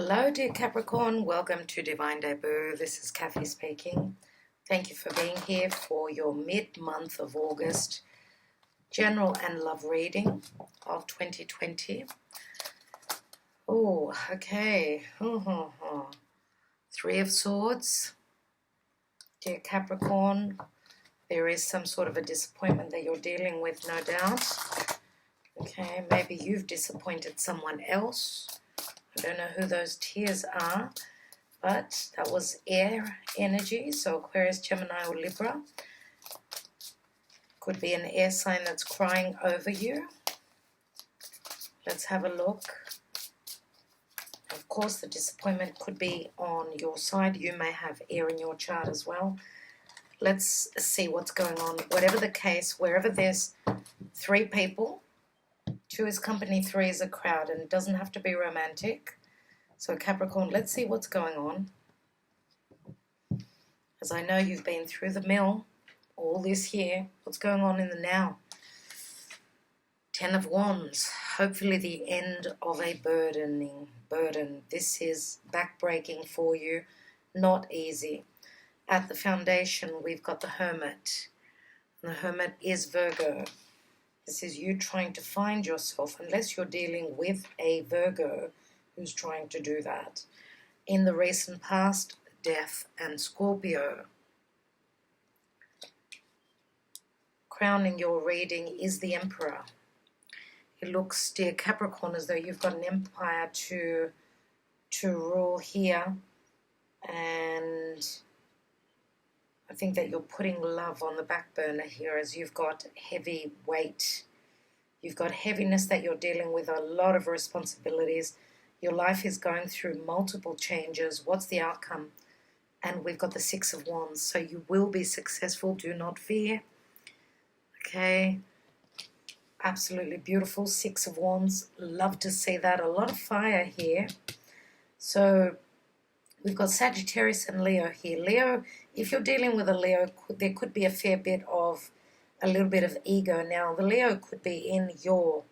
Hello, dear Capricorn. Welcome to Divine Debut. This is Kathy speaking. Thank you for being here for your mid-month of August general and love reading of 2020. Oh, okay. Three of Swords. Dear Capricorn, there is some sort of a disappointment that you're dealing with, no doubt. Okay, maybe you've disappointed someone else. I don't know who those tears are, but that was air energy, so Aquarius, Gemini, or Libra. Could be an air sign that's crying over you. Let's have a look. Of course, the disappointment could be on your side. You may have air in your chart as well. Let's see what's going on. Whatever the case, wherever there's three people, two is company, three is a crowd, and it doesn't have to be romantic. So Capricorn, let's see what's going on. As I know you've been through the mill all this year. What's going on in the now? Ten of Wands. Hopefully the end of a burden. This is backbreaking for you. Not easy. At the foundation, we've got the Hermit. And the Hermit is Virgo. This is you trying to find yourself, unless you're dealing with a Virgo who's trying to do that. In the recent past, Death and Scorpio. Crowning your reading is the Emperor. It looks, dear Capricorn, as though you've got an empire to rule here, and I think that you're putting love on the back burner here as you've got heavy weight. You've got heaviness that you're dealing with, a lot of responsibilities. Your life is going through multiple changes. What's the outcome? And we've got the Six of Wands. So you will be successful. Do not fear. Okay. Absolutely beautiful. Six of Wands. Love to see that. A lot of fire here. So we've got Sagittarius and Leo here. Leo, if you're dealing with a Leo, there could be a fair bit of, a little bit of ego. Now, the Leo could be in your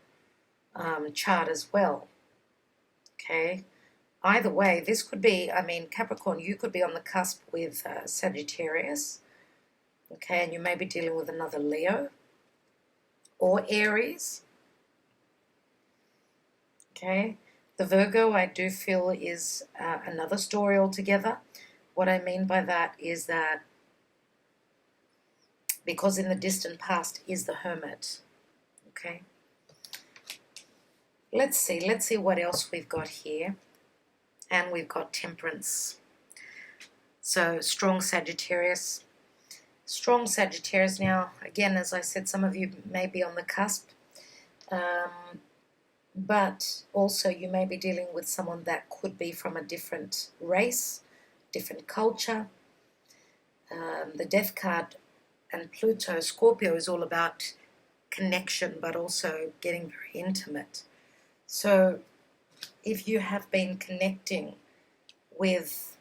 chart as well. Okay. Either way, this could be, I mean, Capricorn, you could be on the cusp with Sagittarius. Okay, and you may be dealing with another Leo or Aries. Okay. The Virgo, I do feel, is another story altogether. What I mean by that is that because in the distant past is the Hermit. Okay. Let's see what else we've got here. And we've got Temperance. So strong Sagittarius. Strong Sagittarius now. Again, as I said, some of you may be on the cusp. But also you may be dealing with someone that could be from a different race, different culture. The Death card and Pluto, Scorpio, is all about connection, but also getting very intimate. So if you have been connecting with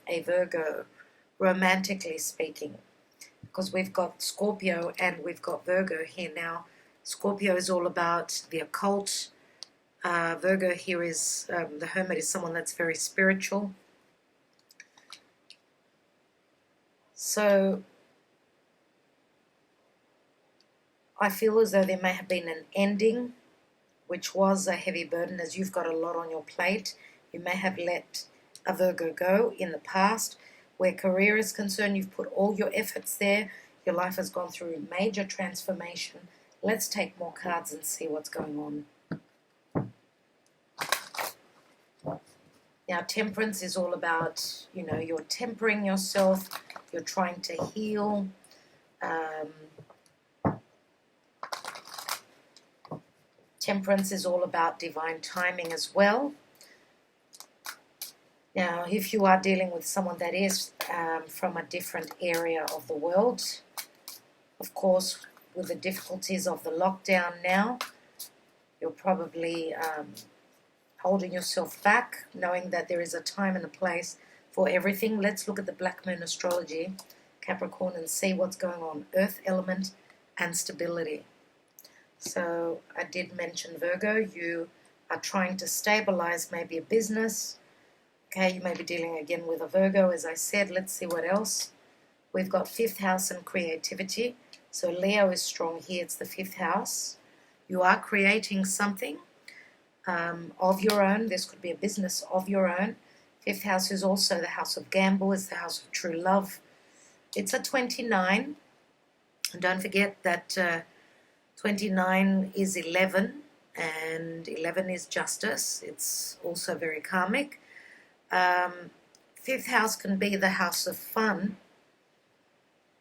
a Virgo, romantically speaking, because we've got Scorpio and we've got Virgo here now. Scorpio is all about the occult. Virgo here is, the Hermit is someone that's very spiritual. So I feel as though there may have been an ending, which was a heavy burden, as you've got a lot on your plate. You may have let a Virgo go in the past. Where career is concerned, you've put all your efforts there. Your life has gone through major transformation. Let's take more cards and see what's going on. Now, Temperance is all about, you know, you're tempering yourself. You're trying to heal. Temperance is all about divine timing as well. Now, if you are dealing with someone that is from a different area of the world, of course, with the difficulties of the lockdown now, you're probably holding yourself back, knowing that there is a time and a place for everything. Let's look at the Black Moon Astrology, Capricorn, and see what's going on. Earth element and stability. So I did mention Virgo, you are trying to stabilize maybe a business. Okay, you may be dealing again with a Virgo, as I said. Let's see what else. We've got 5th house and creativity. So Leo is strong here. It's the 5th house. You are creating something of your own. This could be a business of your own. 5th house is also the house of gamble. It's the house of true love. It's a 29. And don't forget that 29 is 11. And 11 is justice. It's also very karmic. 5th house can be the house of fun.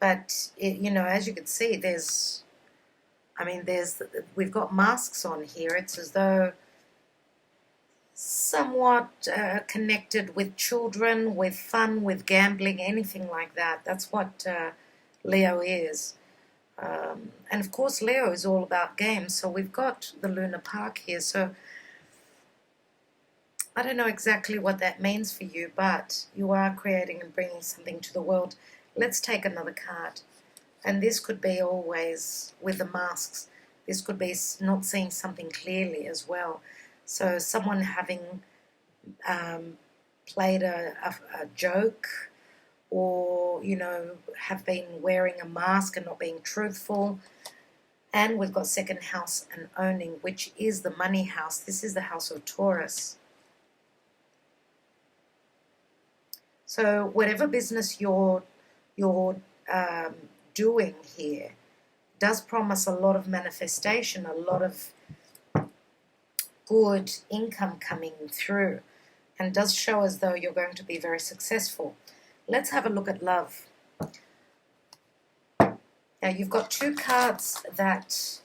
But, you know, as you can see, we've got masks on here. It's as though somewhat connected with children, with fun, with gambling, anything like that. That's what Leo is. And, of course, Leo is all about games. So we've got the Lunar Park here. So I don't know exactly what that means for you, but you are creating and bringing something to the world. Let's take another card. And this could be always with the masks. This could be not seeing something clearly as well. So someone having played a joke, or, you know, have been wearing a mask and not being truthful. And we've got 2nd house and owning, which is the money house. This is the house of Taurus. So whatever business you're doing here does promise a lot of manifestation, a lot of good income coming through, and does show as though you're going to be very successful. Let's have a look at love. Now you've got 2 cards that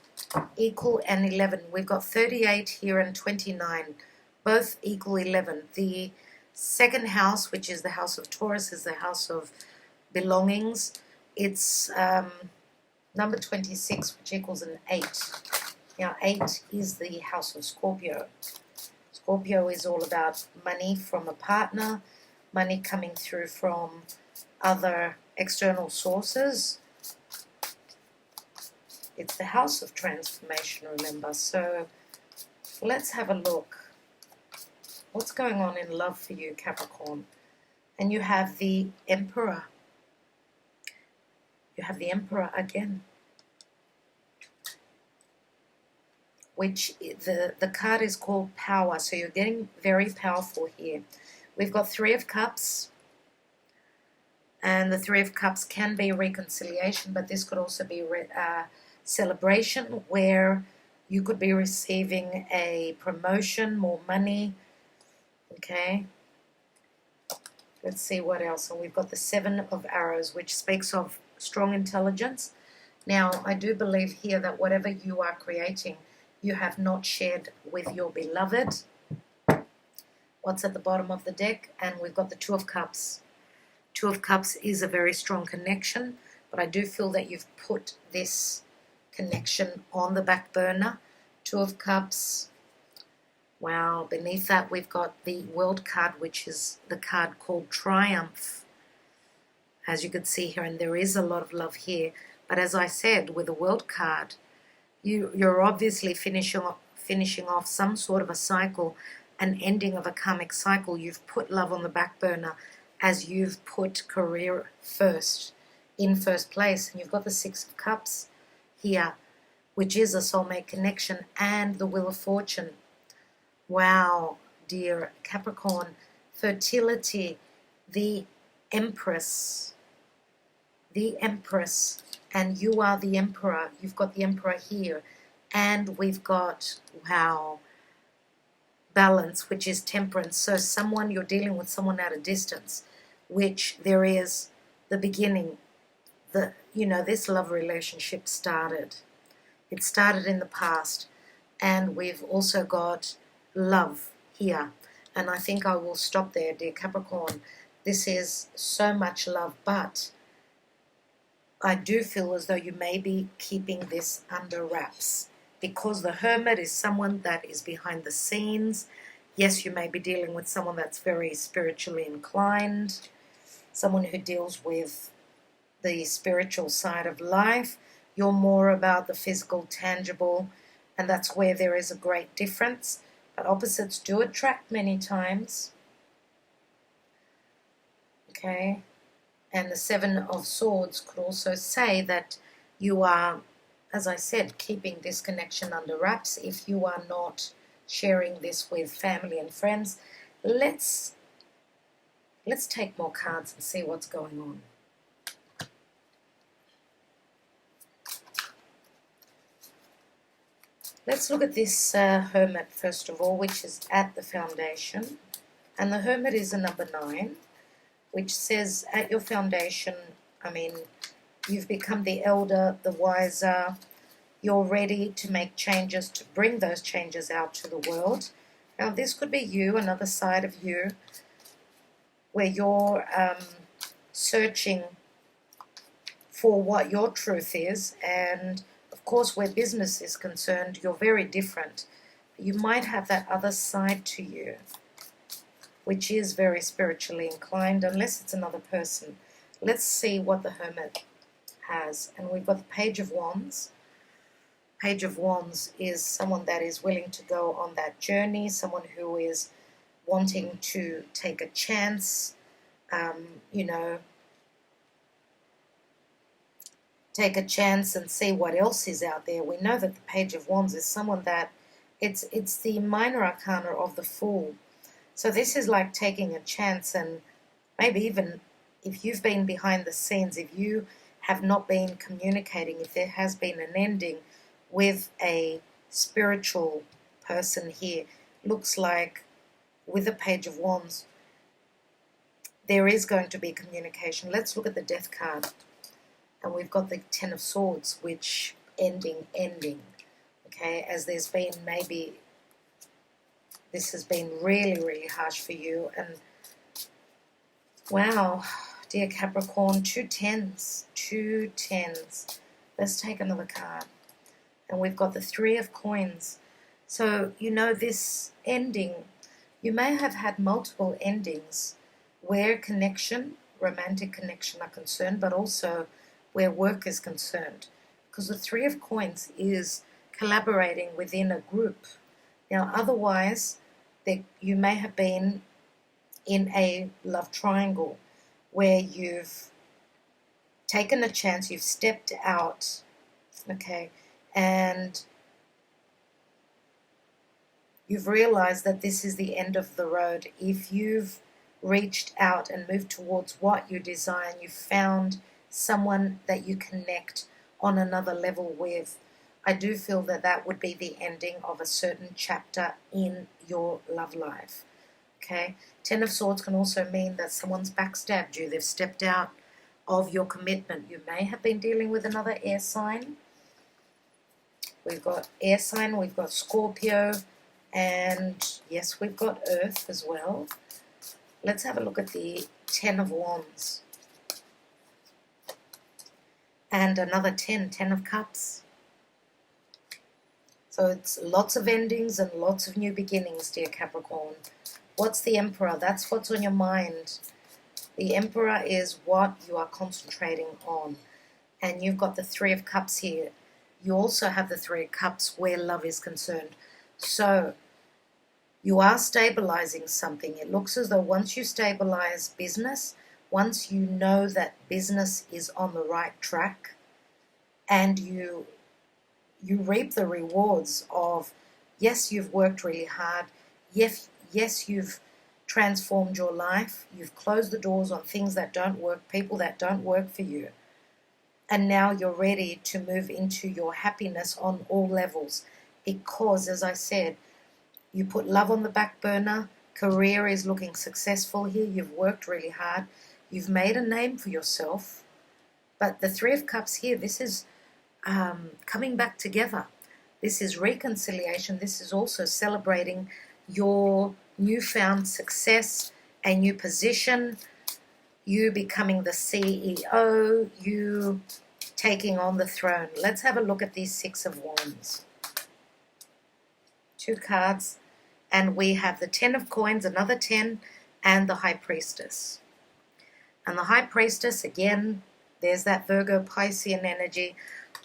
equal an 11. We've got 38 here and 29, both equal 11. The 2nd house, which is the house of Taurus, is the house of belongings. It's number 26, which equals an 8. Now 8 is the house of Scorpio. Scorpio is all about money from a partner, money coming through from other external sources. It's the house of transformation, remember. So let's have a look. What's going on in love for you, Capricorn? And you have the Emperor. You have the Emperor again, which the card is called power. So you're getting very powerful here. We've got 3 of Cups, and the 3 of Cups can be reconciliation, but this could also be celebration, where you could be receiving a promotion, more money. Okay, let's see what else. And we've got the 7 of Arrows, which speaks of strong intelligence. Now, I do believe here that whatever you are creating, you have not shared with your beloved. What's at the bottom of the deck? And we've got the 2 of Cups. 2 of Cups is a very strong connection, but I do feel that you've put this connection on the back burner. 2 of Cups. Wow, beneath that we've got the World card, which is the card called Triumph, as you can see here, and there is a lot of love here. But as I said, with the World card, you're obviously finishing off some sort of a cycle, an ending of a karmic cycle. You've put love on the back burner as you've put career in first place. And you've got the 6 of Cups here, which is a soulmate connection, and the Wheel of Fortune. Wow, dear Capricorn, fertility, the Empress, and you are the Emperor. You've got the Emperor here, and we've got, wow, balance, which is temperance. So you're dealing with someone at a distance, which there is the beginning. This love relationship started. It started in the past, and we've also got love here. And I think I will stop there, dear Capricorn. This is so much love, but I do feel as though you may be keeping this under wraps, because the Hermit is someone that is behind the scenes. Yes, you may be dealing with someone that's very spiritually inclined, someone who deals with the spiritual side of life, You're more about the physical, tangible, and that's where there is a great difference. But opposites do attract many times. Okay, and the Seven of Swords could also say that you are, as I said, keeping this connection under wraps if you are not sharing this with family and friends. Let's take more cards and see what's going on. Let's look at this Hermit first of all, which is at the foundation. And the Hermit is a number 9, which says at your foundation, I mean, you've become the elder, the wiser. You're ready to make changes, to bring those changes out to the world. Now, this could be you, another side of you, where you're searching for what your truth is. And, of course, where business is concerned, you're very different. You might have that other side to you, which is very spiritually inclined, unless it's another person. Let's see what the Hermit has. And we've got the Page of Wands. Page of Wands is someone that is willing to go on that journey, someone who is wanting to take a chance, take a chance and see what else is out there. We know that the Page of Wands is someone that it's the minor arcana of the Fool. So this is like taking a chance, and maybe even if you've been behind the scenes, if you have not been communicating, if there has been an ending with a spiritual person here, looks like with the Page of Wands, there is going to be communication. Let's look at the Death card. And we've got the Ten of Swords, which ending. Okay, as there's been maybe, this has been really, really harsh for you. And wow, dear Capricorn, 2 tens. Let's take another card. And we've got the 3 of Coins. So, this ending, you may have had multiple endings where connection, romantic connection are concerned, but also where work is concerned. Because the 3 of Coins is collaborating within a group. Now, otherwise, you may have been in a love triangle where you've taken a chance, you've stepped out, okay, and you've realized that this is the end of the road. If you've reached out and moved towards what you desire, and you've found someone that you connect on another level with, I do feel that that would be the ending of a certain chapter in your love life. Okay, 10 of Swords can also mean that someone's backstabbed you. They've stepped out of your commitment. You may have been dealing with another air sign. We've got air sign, we've got Scorpio, and yes, we've got Earth as well. Let's have a look at the 10 of Wands. And another 10 of Cups. So it's lots of endings and lots of new beginnings, dear Capricorn. What's the Emperor? That's what's on your mind. The Emperor is what you are concentrating on. And you've got the 3 of Cups here. You also have the 3 of Cups where love is concerned. So you are stabilizing something. It looks as though once you stabilize business, once you know that business is on the right track, and you reap the rewards of, yes, you've worked really hard, yes, you've transformed your life, you've closed the doors on things that don't work, people that don't work for you, and now you're ready to move into your happiness on all levels. Because, as I said, you put love on the back burner, career is looking successful here, you've worked really hard, you've made a name for yourself. But the 3 of Cups here, this is coming back together. This is reconciliation. This is also celebrating your newfound success, a new position, you becoming the CEO, you taking on the throne. Let's have a look at these 6 of Wands. 2 cards, and we have the 10 of Coins, another 10, and the High Priestess. And the High Priestess, again, there's that Virgo Piscean energy.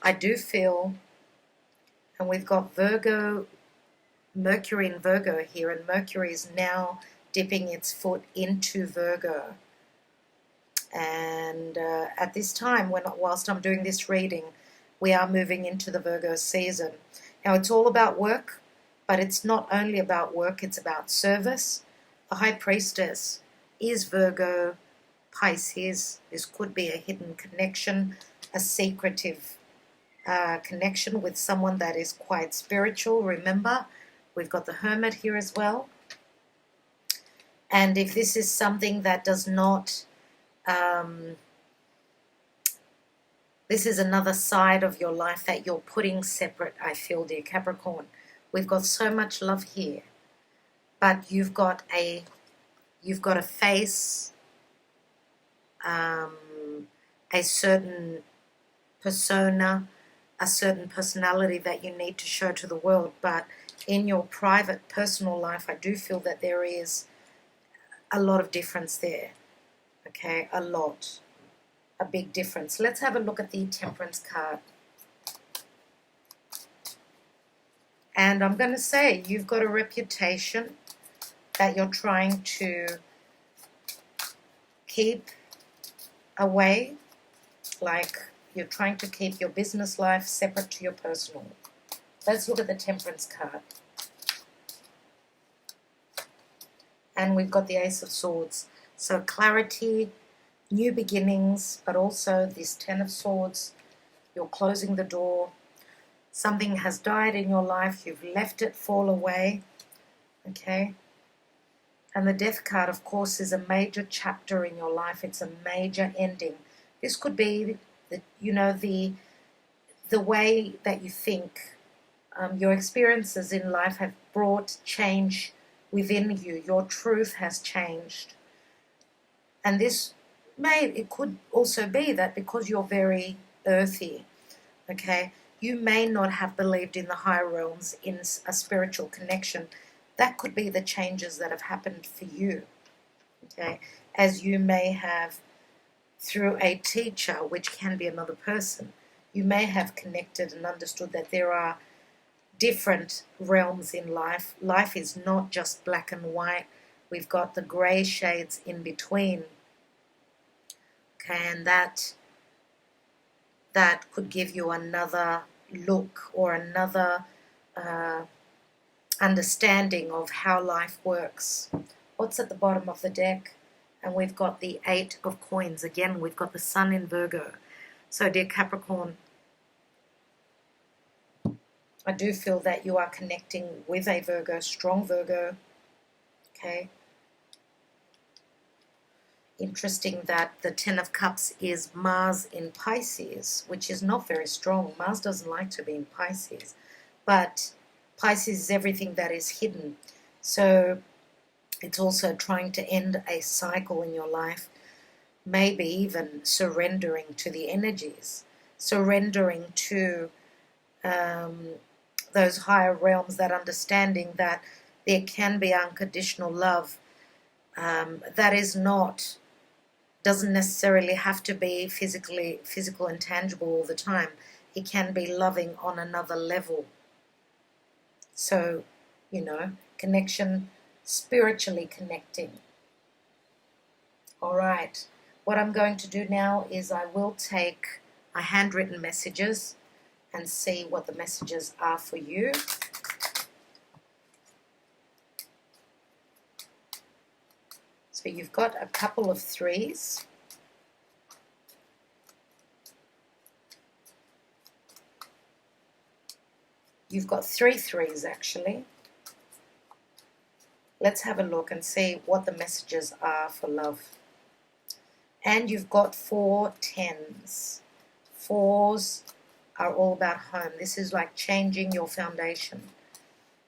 I do feel, and we've got Virgo, Mercury in Virgo here, and Mercury is now dipping its foot into Virgo. And at this time, whilst I'm doing this reading, we are moving into the Virgo season. Now, it's all about work, but it's not only about work, it's about service. The High Priestess is Virgo, Pisces. This could be a hidden connection, a secretive connection with someone that is quite spiritual. Remember, we've got the Hermit here as well. And if this is something that does not, this is another side of your life that you're putting separate, I feel, dear Capricorn. We've got so much love here, but you've got to face a certain persona, a certain personality that you need to show to the world. But in your private, personal life, I do feel that there is a lot of difference there. Okay, a big difference. Let's have a look at the Temperance card. And I'm going to say you've got a reputation that you're trying to keep away, like you're trying to keep your business life separate to your personal. Let's look at the Temperance card. And we've got the Ace of Swords. So clarity, new beginnings, but also this Ten of Swords. You're closing the door. Something has died in your life. You've let it fall away. Okay? And the Death card, of course, is a major chapter in your life. It's a major ending. This could be, the way that you think. Your experiences in life have brought change within you. Your truth has changed. And it could also be that because you're very earthy, okay, you may not have believed in the higher realms, in a spiritual connection. That could be the changes that have happened for you, okay, as you may have, through a teacher, which can be another person, you may have connected and understood that there are different realms in life. Life is not just black and white. We've got the grey shades in between. Okay, and that could give you another look or another understanding of how life works. What's at the bottom of the deck? And we've got the Eight of Coins. Again, we've got the Sun in Virgo. So, dear Capricorn, I do feel that you are connecting with a Virgo, strong Virgo. Okay. Interesting that the Ten of Cups is Mars in Pisces, which is not very strong. Mars doesn't like to be in Pisces. But Pisces is everything that is hidden. So it's also trying to end a cycle in your life. Maybe even surrendering to the energies. Surrendering to those higher realms, that understanding that there can be unconditional love. That is not... doesn't necessarily have to be physical and tangible all the time. It can be loving on another level. So, connection, spiritually connecting. All right. What I'm going to do now is I will take my handwritten messages and see what the messages are for you. So you've got a couple of threes. You've got 3 threes, actually. Let's have a look and see what the messages are for love. And you've got 4 tens. 4s are all about home. This is like changing your foundation.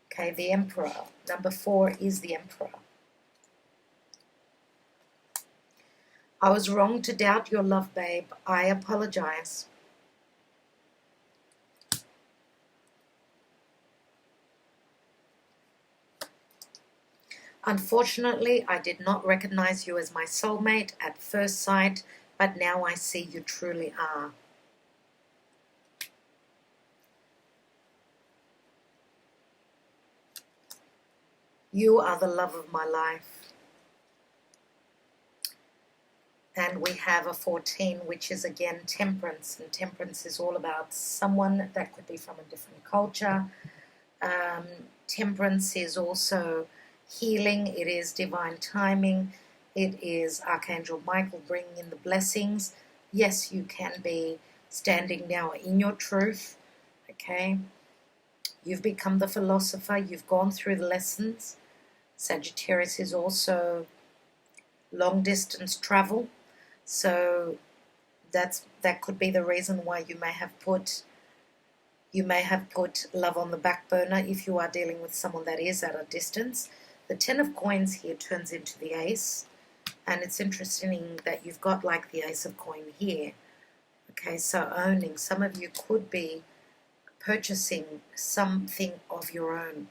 Okay, the Emperor. Number 4 is the Emperor. I was wrong to doubt your love, babe. I apologize. Unfortunately, I did not recognize you as my soulmate at first sight, but now I see you truly are. You are the love of my life. And we have a 14, which is again temperance. And temperance is all about someone that could be from a different culture. Temperance is also healing. It is divine timing. It is Archangel Michael bringing in the blessings. Yes, you can be standing now in your truth. Okay. You've become the philosopher. You've gone through the lessons. Sagittarius is also long distance travel. So that could be the reason why you may have put love on the back burner if you are dealing with someone that is at a distance. The 10 of coins here turns into the ace. And it's interesting that you've got like the ace of coin here. Okay, so owning. Some of you could be purchasing something of your own.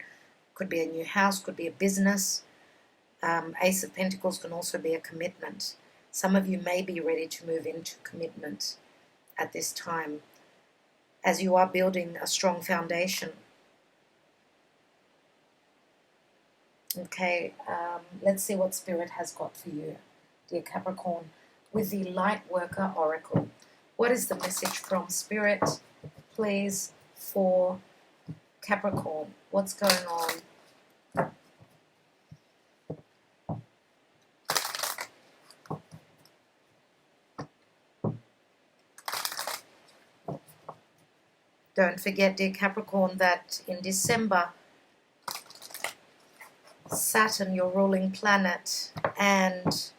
Could be a new house, could be a business. Ace of Pentacles can also be a commitment. Some of you may be ready to move into commitment at this time as you are building a strong foundation. Okay, let's see what Spirit has got for you, dear Capricorn, with the Lightworker Oracle. What is the message from Spirit, please, for Capricorn? What's going on? Don't forget, dear Capricorn, that in December, Saturn, your ruling planet, and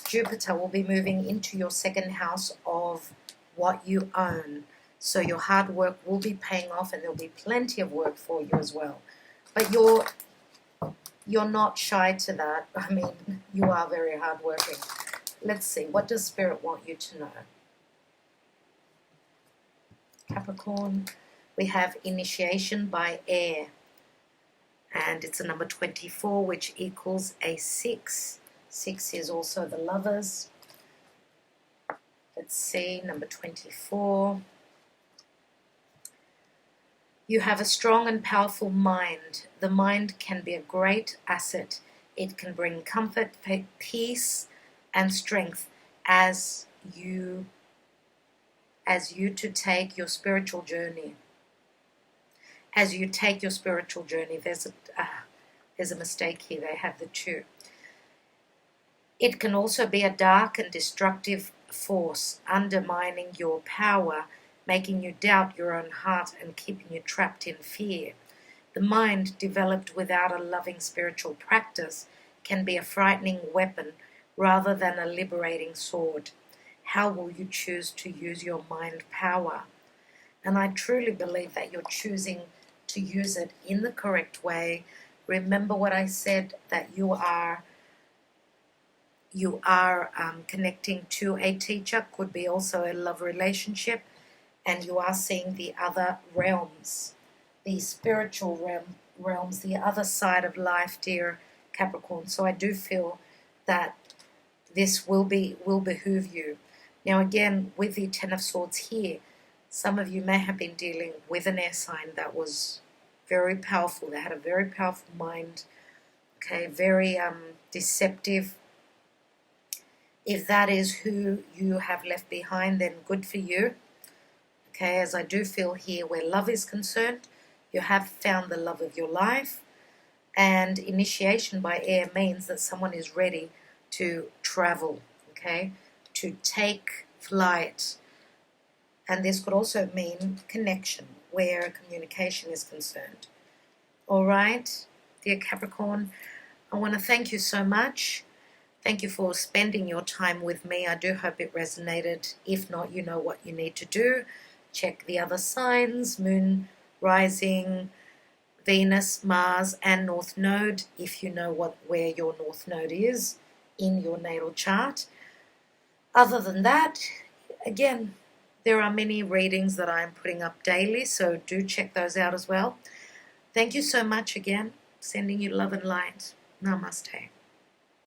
Jupiter will be moving into your second house of what you own. So your hard work will be paying off, and there'll be plenty of work for you as well. But you're not shy to that. I mean, you are very hardworking. Let's see, what does Spirit want you to know? Capricorn, we have initiation by air. And it's a number 24, which equals a 6. 6 is also the lovers. Let's see, number 24. You have a strong and powerful mind. The mind can be a great asset. It can bring comfort, peace, and strength as you to take your spiritual journey. As you take your spiritual journey, there's a mistake here. They have the 2. It can also be a dark and destructive force, undermining your power, making you doubt your own heart and keeping you trapped in fear. The mind, developed without a loving spiritual practice, can be a frightening weapon rather than a liberating sword. How will you choose to use your mind power? And I truly believe that you're choosing to use it in the correct way. Remember what I said, that you are connecting to a teacher, could be also a love relationship, and you are seeing the other realms, the spiritual realms, the other side of life, dear Capricorn. So I do feel that this will behoove you. Now again, with the 10 of Swords here, some of you may have been dealing with an air sign that was very powerful. They had a very powerful mind, okay, very deceptive. If that is who you have left behind, then good for you. Okay, as I do feel here, where love is concerned, you have found the love of your life. And initiation by air means that someone is ready to travel, okay, to take flight. And this could also mean connection, where communication is concerned. All right, dear Capricorn, I want to thank you so much. Thank you for spending your time with me. I do hope it resonated. If not, you know what you need to do. Check the other signs, Moon, Rising, Venus, Mars, and North Node, if you know where your North Node is in your natal chart. Other than that, again, there are many readings that I'm putting up daily, so do check those out as well. Thank you so much again. Sending you love and light. Namaste.